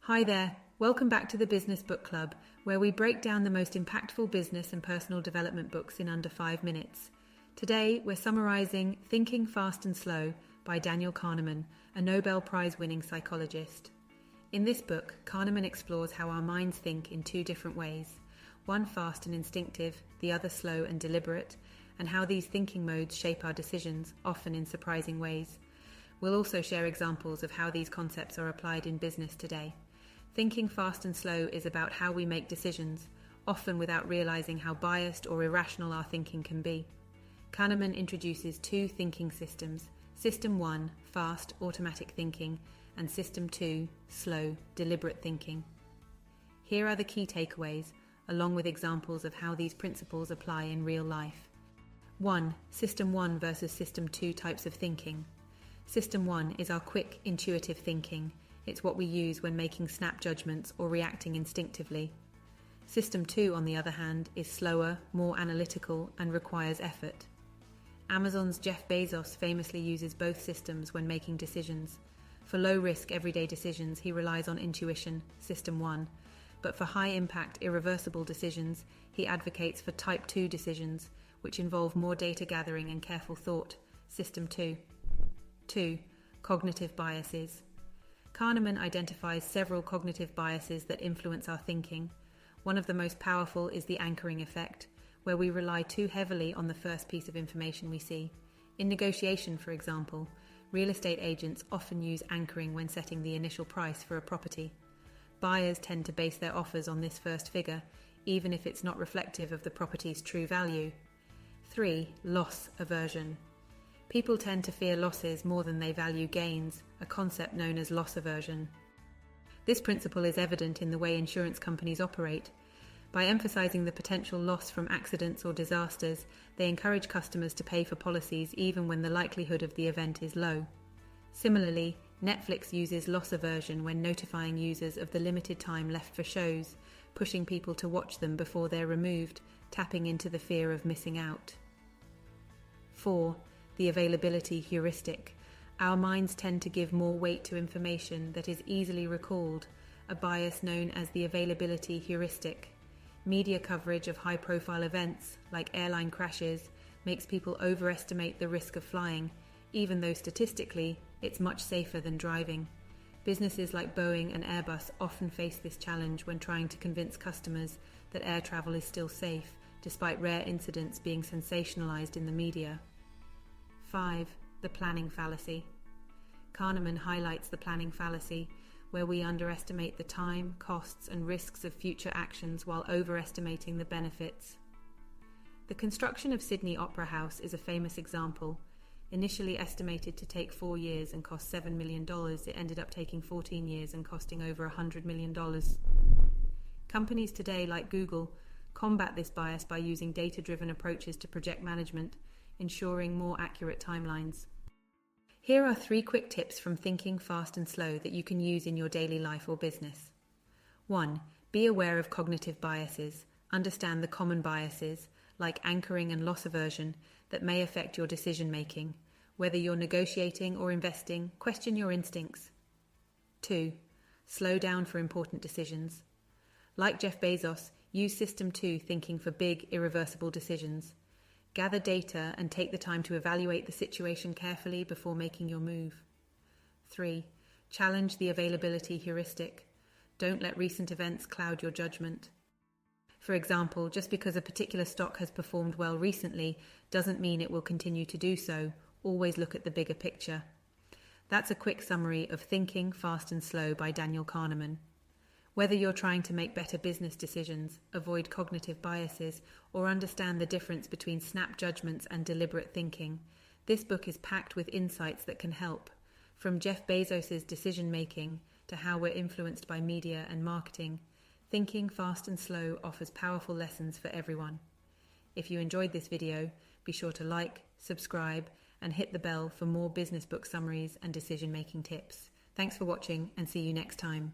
Hi there, welcome back to the Business Book Club, where we break down the most impactful business and personal development books in under 5 minutes. Today, we're summarizing Thinking Fast and Slow by Daniel Kahneman, a Nobel Prize-winning psychologist. In this book, Kahneman explores how our minds think in two different ways, one fast and instinctive, the other slow and deliberate, and how these thinking modes shape our decisions, often in surprising ways. We'll also share examples of how these concepts are applied in business today. Thinking fast and slow is about how we make decisions, often without realizing how biased or irrational our thinking can be. Kahneman introduces two thinking systems, System 1, fast, automatic thinking, and System 2, slow, deliberate thinking. Here are the key takeaways, along with examples of how these principles apply in real life. 1. System 1 versus System 2 types of thinking. System 1 is our quick, intuitive thinking. It's what we use when making snap judgments or reacting instinctively. System 2, on the other hand, is slower, more analytical, and requires effort. Amazon's Jeff Bezos famously uses both systems when making decisions. For low-risk everyday decisions, he relies on intuition, System 1, but for high-impact, irreversible decisions, he advocates for Type 2 decisions, which involve more data gathering and careful thought, System 2. 2. Cognitive biases. Kahneman identifies several cognitive biases that influence our thinking. One of the most powerful is the anchoring effect, where we rely too heavily on the first piece of information we see. In negotiation, for example, real estate agents often use anchoring when setting the initial price for a property. Buyers tend to base their offers on this first figure, even if it's not reflective of the property's true value. 3. Loss aversion. People tend to fear losses more than they value gains, a concept known as loss aversion. This principle is evident in the way insurance companies operate. By emphasizing the potential loss from accidents or disasters, they encourage customers to pay for policies even when the likelihood of the event is low. Similarly, Netflix uses loss aversion when notifying users of the limited time left for shows, pushing people to watch them before they're removed, tapping into the fear of missing out. 4. The availability heuristic. Our minds tend to give more weight to information that is easily recalled, a bias known as the availability heuristic. Media coverage of high-profile events, like airline crashes, makes people overestimate the risk of flying, even though statistically, it's much safer than driving. Businesses like Boeing and Airbus often face this challenge when trying to convince customers that air travel is still safe, despite rare incidents being sensationalized in the media. 5. The planning fallacy. Kahneman highlights the planning fallacy, where we underestimate the time, costs, and risks of future actions while overestimating the benefits. The construction of Sydney Opera House is a famous example. Initially estimated to take 4 years and cost $7 million, it ended up taking 14 years and costing over $100 million. Companies today, like Google, combat this bias by using data-driven approaches to project management, ensuring more accurate timelines. Here are 3 quick tips from Thinking Fast and Slow that you can use in your daily life or business. 1. Be aware of cognitive biases. Understand the common biases, like anchoring and loss aversion, that may affect your decision-making. Whether you're negotiating or investing, question your instincts. 2. Slow down for important decisions. Like Jeff Bezos, use System 2 thinking for big, irreversible decisions. Gather data and take the time to evaluate the situation carefully before making your move. 3. Challenge the availability heuristic. Don't let recent events cloud your judgment. For example, just because a particular stock has performed well recently doesn't mean it will continue to do so. Always look at the bigger picture. That's a quick summary of Thinking Fast and Slow by Daniel Kahneman. Whether you're trying to make better business decisions, avoid cognitive biases, or understand the difference between snap judgments and deliberate thinking, this book is packed with insights that can help. From Jeff Bezos' decision-making to how we're influenced by media and marketing, Thinking Fast and Slow offers powerful lessons for everyone. If you enjoyed this video, be sure to like, subscribe, and hit the bell for more business book summaries and decision-making tips. Thanks for watching, and see you next time.